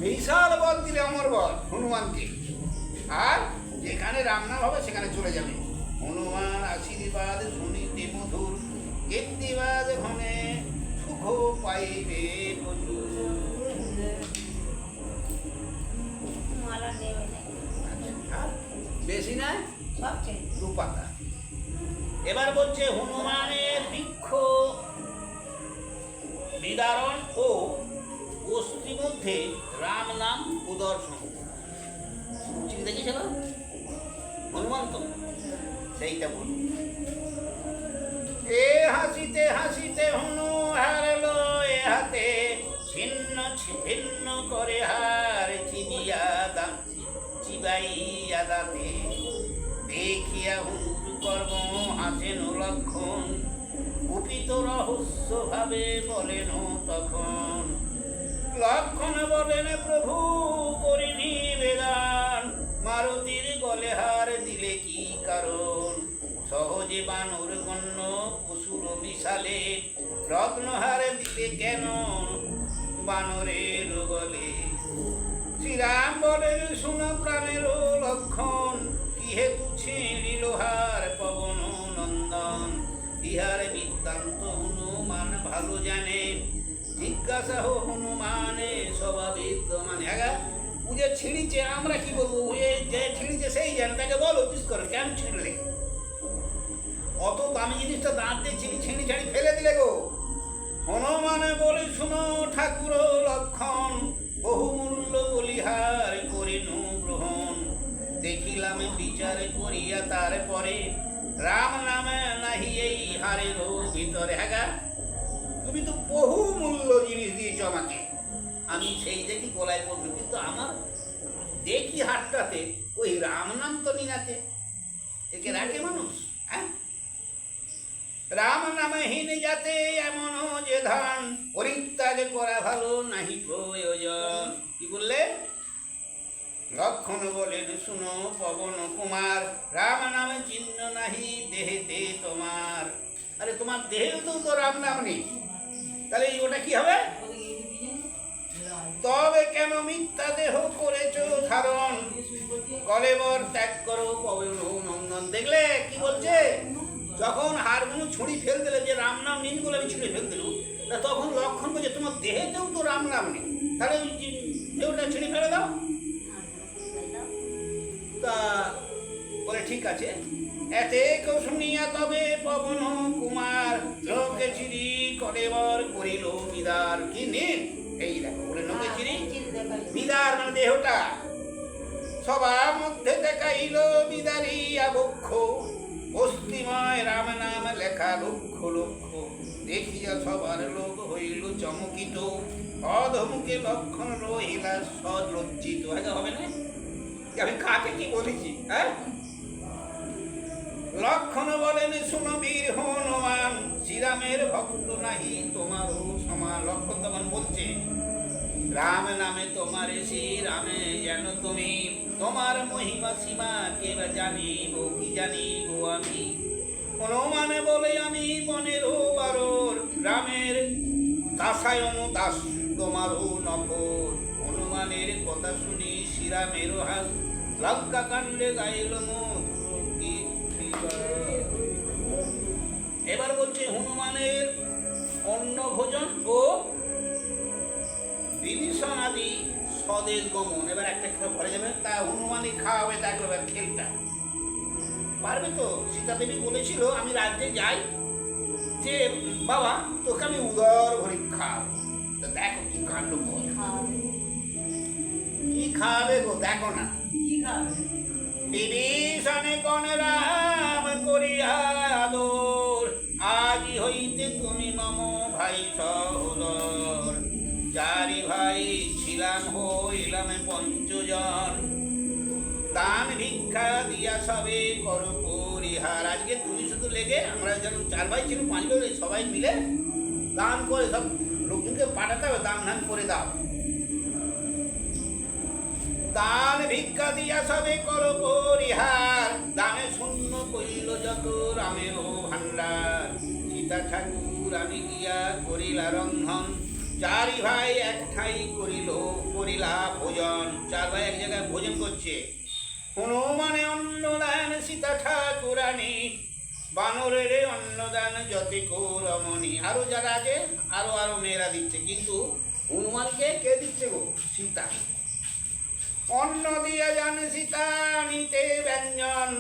বিশাল বল দিলে অমর বল হনুমানকে, আর যেখানে রাম নাম হবে সেখানে চলে যাবে। হনুমান আশীর্বাদ শুনিতে মধুর, কীর্তিবাদ ঘনে সুখ পাইবে প্রচুর। মালা নেবে না, আর বেশি না, সব চেন। দু পাতা। এবার বলছে হনুমানের বৃক্ষ বিদারণ ও অস্থি মধ্যে রাম নাম প্রদর্শন। চিন্তা দেখেছিল হনুমান তো সেইটা বল। এ হাসিতে হাসিতে হনু হারলো এ হাতে, ছিন্ন ছিন্ন করে হার চিবিয়া চিবাইয়া দাঁতে, দেখিয়া হুঙ্কু কর্ম হাসেন লক্ষণ, কুপিত রহস্য ভাবে বলেন তখন। লক্ষণ বলেন প্রভু করি নিবেদন, মারুতির গলে হার দিলে কি কারণ, সহজে বানর গণ্য পশুর মিশালে, রত্নহার দিলে কেন বানরের গলে। শ্রীরাম বলেন শুনো প্রাণের লক্ষণ, কি হেতু ছিঁড়িল হার পবন নন্দন, ইহার বৃত্তান্ত হনুমান ভালো জানে, জিজ্ঞাসা হো হনুমানে স্বভাবিদ্যমান। হ্যাঁ, ও যে ছিঁড়িছে আমরা কি বলবো, ও যে ছিঁড়িছে সেই জানে, তাকে বলো জিজ্ঞেস করো কেন ছিঁড়লে, অত দামি জিনিসটা দাঁত দিয়ে ছিঁড়ি ছাড়ি ফেলে দিলে গো। হনুমানে বলে শুনো ঠাকুর লক্ষণ, বহুমূল্য বলিহার করিনু গ্রহণ, দেখিলাম বিচার করিয়া তারপরে, রাম নামে নাহি এই হারের ভিতরে। হ্যাঁ, তুমি তো বহু মূল্য জিনিস দিয়েছ আমাকে, আমি সেই দেখি গলায় পড়বো, কিন্তু আমার দেখি হাটটাতে ওই রাম নাম তো নিনাতে, একে রাখে মানুষ? হ্যাঁ, রাম নামে হীন যাতে এমন যে ধান, পরিত্যাগ করা ভালো নাহি প্রয়োজন। কি বললে? লক্ষণ বলেন শুনো পবন কুমার, রাম নামে চিহ্ন নাহি দেহেতে তোমার। আরে তোমার দেহেও তো রাম নাম নেই, তাহলে ওটা কি হবে? তবে কেন মিথ্যা দেহ করেছ ধারণ, কলেবর ত্যাগ করো পবন নন্দন। দেখলে কি বলছে? যখন হারগুলো ছুঁড়ি ফেল দিলে, যে রাম নাম নিন বলে আমি ছুঁড়ে ফেল দিল, তখন লক্ষণ বলছে তোমার দেহেতেও তো রাম নাম নেই, তাহলে ওই দেহটা ছিঁড়ে ফেলে দাও। তা বলে ঠিক আছে। এতে কেউ শুনিয়া তবে পবন কুমার, লোকে চিরি কলেবর করিল বিদার। কি নিন এই দেখো, বলে লোকে চিরি বিদার মানে দেহটা, সবার মধ্যে দেখাইল বিদারি আবক্ষ, অস্থিময় রাম নাম লেখা লক্ষ লক্ষ, দেখিয়া সবার লোক হইল চমকিত, অধমুখে লক্ষণ রহিলা সলজ্জিত। হবে না? আমি কাকে কি বলেছি? হ্যাঁ, লক্ষণ বলেন শুনো বীর হনুমান, শ্রীরামের ভক্ত নাহি তোমারও সমান। লক্ষণ তখন বলছে রাম নামে তোমার শ্রী রামে যেন তুমি, তোমার মহিমা সীমা কে বা জানিব কি জানিব আমি। হনুমানে বলে আমি বনেরও বারোর, রামের দাসায়ন দাস তোমারও নফর। হনুমানের কথা শুনি শ্রীরামের হাস, লঙ্কা কাণ্ডে গাইল মধুর গীত। এবার বলছে হনুমানের অন্ন ভোজন ও বিভীষণ আদি স্বদেশ গমন। এবার একটা খেয়ে ভরে যাবে, তা হনুমানই খাওয়াবে, তাকে এবার খেলটা পারবে তো? সীতা দেবী বলেছিল আমি রাজ্যে যাই, যে বাবা তোকে আমি উদর ভরে খাওয়াবো। তো দেখো কি কাণ্ড বল, কি খাওয়াবে গো দেখো না। কি খাবে? বিভীষণে কোন রাম করিয়া আদর, আজি হইতে তুমি মম ভাই সহোদর। চারি ভাই ছিলাম হইলাম পঞ্চজন, দান ভিক্ষা দিয়া সবে কর পরিহার। আজকে তুমি শুধু লেগে, আমরা যেন 4 ভাই ছিল 5 ভাই, সবাই মিলে দান করে সব লোকজনকে পাঠাতে হবে, দান ধান করে দাও। দান ভিক্ষা দিয়া সবে কর পরিহার, দানে শূন্য করিল যত রামের ভান্ডার। সীতা ঠাকুর আমি গিয়া করিলা রন্ধন, চারি ভাই এক ঠাই করিলা ভোজন। 4 ভাই এক জায়গায় ভোজন করছে। হনুমানে অন্নদান সীতা ঠাকুরানী, বানরের অন্নদান যতি রমণী। আরো যারা আছে আরো মেয়েরা দিচ্ছে, কিন্তু হনুমানকে কে দিচ্ছে গো? সীতা। অন্ন দিয়া জানে সীতা নিতে ব্যঞ্জন,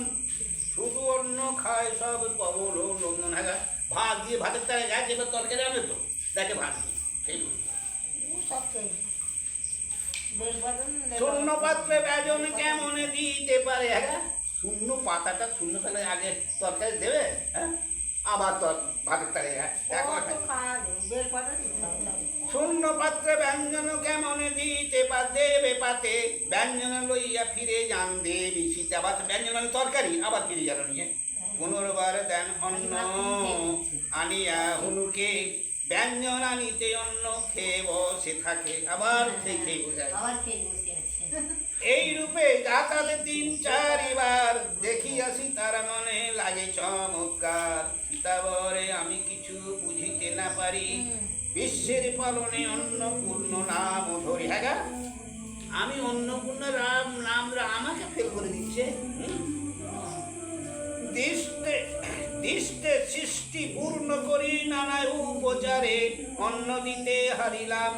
শুধু অন্ন খায় সব পবল লঙ্ঘন। হ্যাঁ ভাত দিয়ে, ভাতের তালে গাছ এবার তরকারি আনে তো দেখে ভাত দিয়ে খেলো। শূন্য পাত্রে ব্যজন কেমন দিতে পারে? হ্যাঁ শূন্য পাতাটা শূন্য তালে আগে তরকারি দেবে, হ্যাঁ আবার ভাতের তালে দেখো। শূন্য পাত্রে ব্যঞ্জন কেমন দিতে দেবে পাতে, ব্যঞ্জন লইয়া ফিরে যান দেবী সীতা। আবার ব্যঞ্জন মানে তরকারি, আবার ফিরে যান নিয়ে। পুনর্বার দেন অন্ন আনিয়া হনুকে, ব্যঞ্জন আনিতে অন্ন খেয়ে বসে থাকে। আবার খেয়ে বসে এই রূপে যাতাতে 3-4 বার, দেখিয়া সীতার মনে লাগে চমৎকার। সীতা বলে আমি কিছু বুঝিতে না পারি, বিশ্বের পালনে অন্নপূর্ণ নাম ধরি। হ্যাঁ আমি অন্নপূর্ণ রাম নাম আমাকে ফেল করে দিচ্ছে। দিষ্টে সৃষ্টি পূর্ণ করি নানা উপচারে, অন্ন দিতে হারিলাম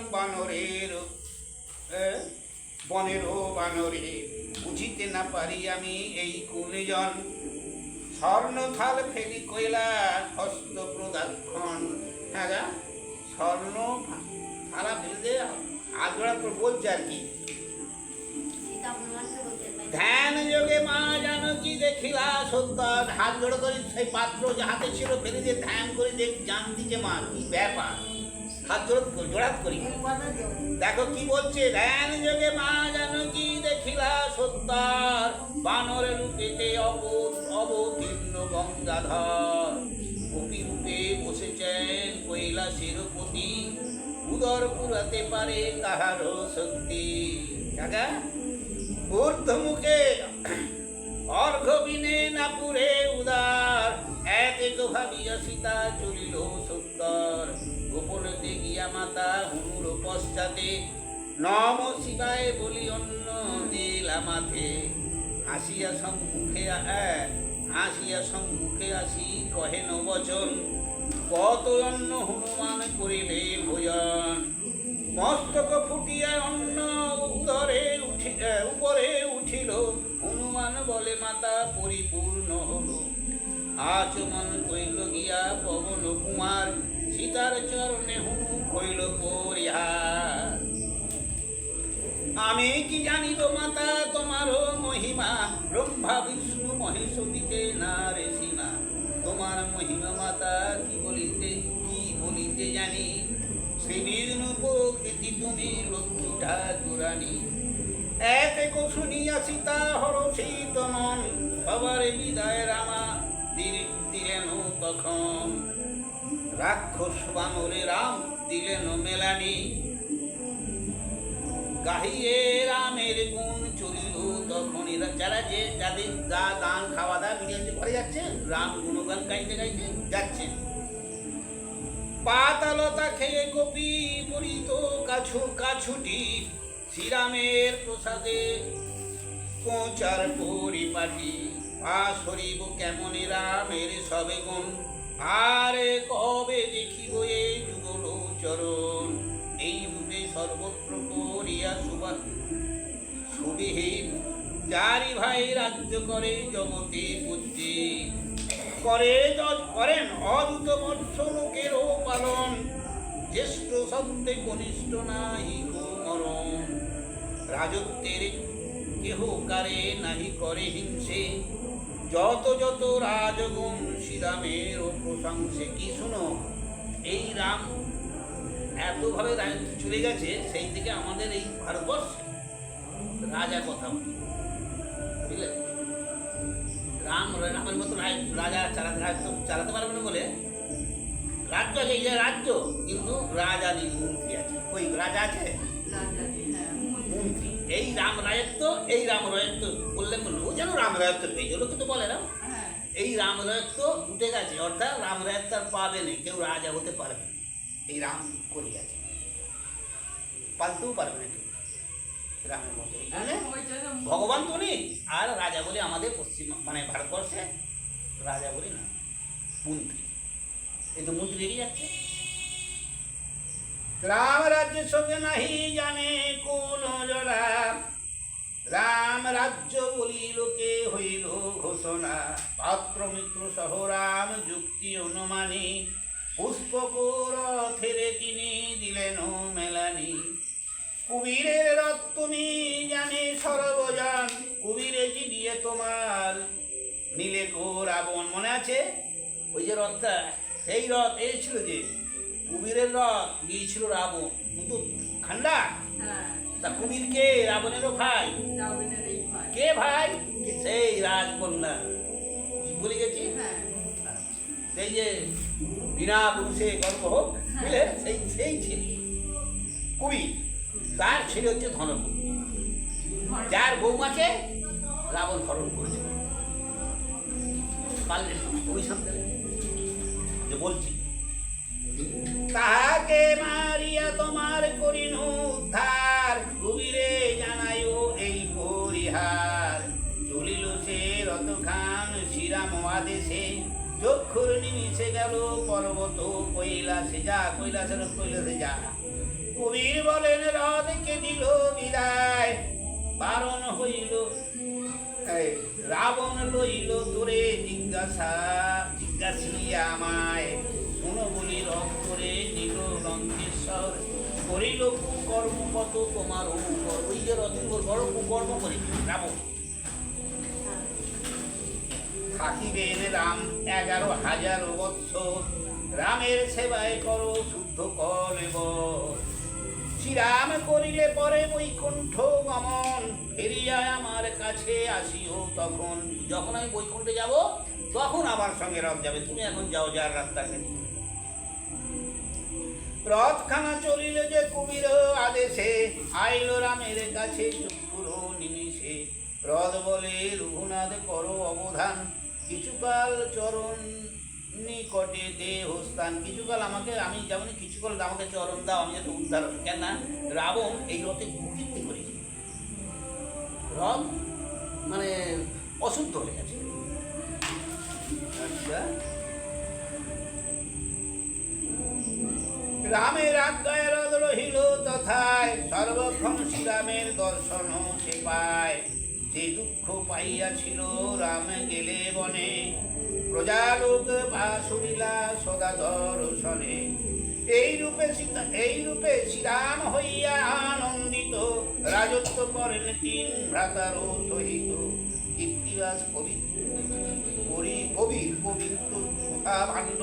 বনেরও বানরে। বুঝিতে না পারি আমি এই কুলজন, স্বর্ণ থাল ফেলি কইলা হস্ত প্রদাক্ষণ। হ্যাঁ স্বর্ণ থালা ফেলে আগ্রহ করে বলছে আর কি। ধ্যান যোগে মা জানকী দেখিলা সত্তর, হাত জোড়ো করে সেই পাত্র যে হাতে ছিল ফেলে দিয়ে ধ্যান করে জানতি যে মা কি ব্যাপার, হাত জোড়াত করি। দেখো কি বলছে, ধ্যান যোগে মা জানকী দেখিলা সত্তর, বানর রূপেতে অবতীর্ণ গঙ্গাধর। কপি রূপে বসেছেন কৈলাসের পতি, উদর পুরাতে পারে কাহারও শক্তি। কাকা ঊর্ধ্বমুখে অর্ঘ বিনে না পুরে উদার, এক ভাবিয়া সীতা চলিল সত্তর। গোপনেতে গিয়া মাতা হুনুর পশ্চাতে, নম শিবায় বলি অন্ন দিলা মাথে। আসিয়া সম্মুখে আসি কহেন বচন, কত অন্ন হনুমান করিলে ভোজন। মস্তক ফুটিয়া অন্ন উপরে উঠিল, হনুমান বলে মাতা পরিপূর্ণ হলো। আচমন কইল গিয়া পবন কুমার, সীতার চরণে হুনু কইল পরিহার। আমি কি জানিব মাতা তোমারও মহিমা, ব্রহ্মা বিষ্ণু মহেশ দিতে না রে সীমা। তোমার মহিমা মাতা কি বলিতে জানি, শ্রী বিষ্ণু প্রকৃতি তুমি লক্ষ্মী ঠাকুরানী। এতে শুনিয়া সীতা হরষিত মন, সবার বিদায় রামা দিলেন তখন, রাক্ষস বানরে রাম দিলেন মেলানি, গাহিয়ে রামের গুণ চলিল তখন। এরা যারা যাদের যা দান খাওয়া দাওয়া মিলিয়ে করে যাচ্ছে, রাম গুণগান গাইতে গাইতে যাচ্ছেন। পাতালতা খেয়ে গোপী পরিত কাছুটি, শ্রীরামের প্রসাদে পৌঁছার পরিপাটি। পাশ হরিব কেমন রামের সবে গুণ, আরে কবে দেখিব এই যুগল চরণ। এই রূপে সর্বত্র করিয়া সুবিহীন, চারি ভাই রাজ্য করে জগতে বুদ্ধি। করেন অদ্ভুত বৎস লোকেরও পালন, জ্যেষ্ঠ সত্ত্বে কনিষ্ঠ নাই মরণ। রাজত্বের কেহ কারে নাহি করে হিংসে, যত যত রাজগুণ শ্রীরামের প্রশংসে। কি শুনো, এই রাম এতভাবে চলে গেছে, সেই থেকে আমাদের এই ভারতবর্ষে রাজার কথা বুঝলে, রামের মতো রাজা চালাতে পারবে না বলে রাজ্য আছে, এই যে রাজ্য, কিন্তু রাজা নেই, মন্ত্রী আছে। ওই রাজা আছে, মন্ত্রী। এই রাম রাজত্ব, এই রাম রাজত্ব বললেন ও যেন রাম রাজত্ব পেয়েছে, লোকে তো বলে না, এই রাম রাজত্ব উঠে গেছে, অর্থাৎ রাম রাজত্ব আর পাবে না, কেউ রাজা হতে পারবে না। এই রাম করিয়াছে, পালতেও পারবে না কেউ রামের মতো। ভগবান তো নেই, আর রাজা বলে আমাদের পশ্চিম মানে ভারতবর্ষে রাজা বলি না, মন্ত্রী। এই তো মন্ত্রী এগিয়ে যাচ্ছে। রাম রাজ্যের সঙ্গে নাহি জানে কোন জলা, রাম রাজ্য বলি লোকে হইল ঘোষণা। পাত্র মিত্র সহ রাম যুক্তি অনুমানী, পুষ্পক রথেরে তিনি দিলেন মেলানি। কুবীরের রথ তুমি জানে সর্বজন, কুবীরে দিয়ে তোমার নিলে কো রাবণ। মনে আছে ওই যে রথটা, সেই রথ এই ছিল যে কুবীরের রথ গিয়েছিল রাবণ, কিন্তু খান্ডা। তা কুবীর কে? রাবণেরও ভাই। কে ভাই? সেই রাজকন্যা বলে গেছি, সেই যে বিনা পুরুষে গর্ব হোক, বুঝলে, সেই ছেলে কুবীর। তার ছেলে হচ্ছে ধনপতি, যার বৌমাকে রাবণ হরণ করেছিল। পারলেন ওই সামনে যে বলছি, তাহাকে মারিয়া তোমার করিন উদ্ধার, কুবীরে জানাইও এই পরিহার। চলিল সে রথখান শ্রীরাম আদেশে, চক্ষুর নিমিষে গেল পর্বত কৈলাসে। যা কৈলাসের কৈলাসে যা। কবির বলেন রথকে দিল বিদায়, বারণ হইল রাবণ লইল তোরে জিজ্ঞাসিয়া আমায়। শুনো বলি রথ করে নিল লঙ্কেশ্বর, করিল কুকর্ম কত তোমার উপর। ওই যে রথ বড় কুকর্ম করি রাবণ। থাকিবেন রাম 11,000 বৎসর, রামের সেবায় করো শুদ্ধ কলেব। শ্রীরাম করিলে পরে বৈকুণ্ঠ গমন, ফিরিয়া আমার কাছে আসিও তখন। যখন আমি বৈকুণ্ঠে যাব তখন আমার সঙ্গে রথ যাবে, তুমি এখন যাও যার রাস্তাকে। রথখানা চলিল যে কুবীর আদেশে, আইল রামের কাছে চক্ষুর নিমিষে। রথ বলে রঘুনাথ করো অবধান, কিছুকাল চরণ নিকটে দেহস্থান। কিছুকাল আমাকে, আমি যেমন কিছুকাল আমাকে চরণ দাও, আমি যাতে উদ্ধার হই। কেন? রাবণ এই রথে কুকীর্তি করেছে, রথ মানে অশুদ্ধ হয়ে গেছে। আচ্ছা, রামের আজ্ঞায় রথ রহিল তথায়, সর্বক্ষণ শ্রীরামের দর্শন সে পায়। যে দুঃখ পাইয়াছিল রাম গেলে বনে, প্রজালোক বাসুরিলা সদা দর্শনে। এই রূপে শ্রীরাম হইয়া আনন্দিত, রাজত্ব করেন 3 ভ্রাতারও সহিত। কীর্তিবাস কবির পবিত্র সুধা ভাণ্ড,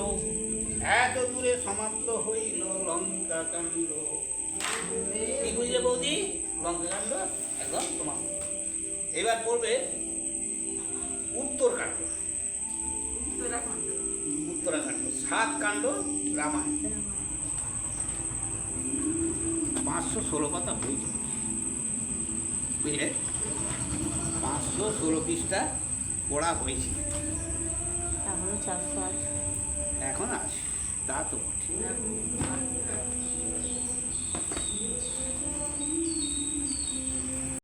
এত দূরে সমাপ্ত হইল লঙ্কা কাণ্ড। কি বুঝলে বৌদি? লঙ্কা কাণ্ড একদম সমাপ্ত। এবার পড়বে উত্তরকাণ্ড। উত্তরাখণ্ড 7 কাণ্ড রামায়ণ, 516 পাতা হয়েছে, বুঝলে, 516 পৃষ্ঠা পড়া হয়েছে, এখনো 400 আছে। এখন আছে, তা তো ঠিক।